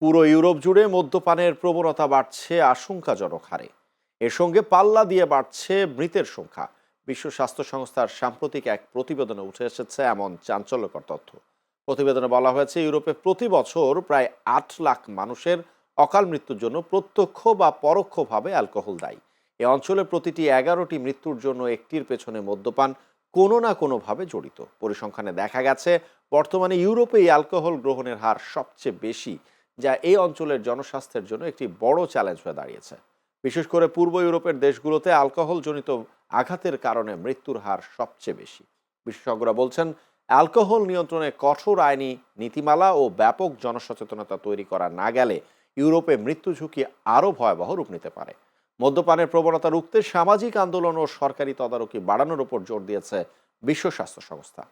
পুরো ইউরোপ জুড়ে মদ্যপানের প্রবণতা বাড়ছে আশঙ্কাজনক হারে। এর সঙ্গে পাল্লা দিয়ে বাড়ছে মৃতের সংখ্যা। বিশ্ব স্বাস্থ্য সংস্থার সাম্প্রতিক এক প্রতিবেদনে উঠে এসেছে এমন চাঞ্চল্যকর তথ্য। প্রতিবেদনে বলা হয়েছে ইউরোপে প্রতি বছর প্রায় ৮ লাখ মানুষের অকাল মৃত্যুর জন্য প্রত্যক্ষ বা পরোক্ষভাবে অ্যালকোহল দায়ী। এ অঞ্চলে প্রতিটি 11টি মৃত্যুর জন্য একটির পেছনে মদ্যপান কোনো না কোনোভাবে জড়িত। পরিসংখ্যানে দেখা গেছে বর্তমানে ইউরোপে এই অ্যালকোহল গ্রহণের হার সবচেয়ে বেশি, যা এই অঞ্চলের জনস্বাস্থ্যের জন্য একটি বড় চ্যালেঞ্জ হয়ে দাঁড়িয়েছে। বিশেষ করে পূর্ব ইউরোপের দেশগুলোতে অ্যালকোহলজনিত আঘাতের কারণে মৃত্যুর হার সবচেয়ে বেশি। বিশেষজ্ঞরা বলছেন অ্যালকোহল নিয়ন্ত্রণে কঠোর আইনি নীতিমালা ও ব্যাপক জনসচেতনতা তৈরি করা না গেলে ইউরোপে মৃত্যু ঝুঁকি আরও ভয়াবহ রূপ নিতে পারে। মদ্যপানের প্রবণতা রুখতে সামাজিক আন্দোলন ও সরকারি তদারকি বাড়ানোর উপর জোর দিয়েছে বিশ্ব স্বাস্থ্য সংস্থা।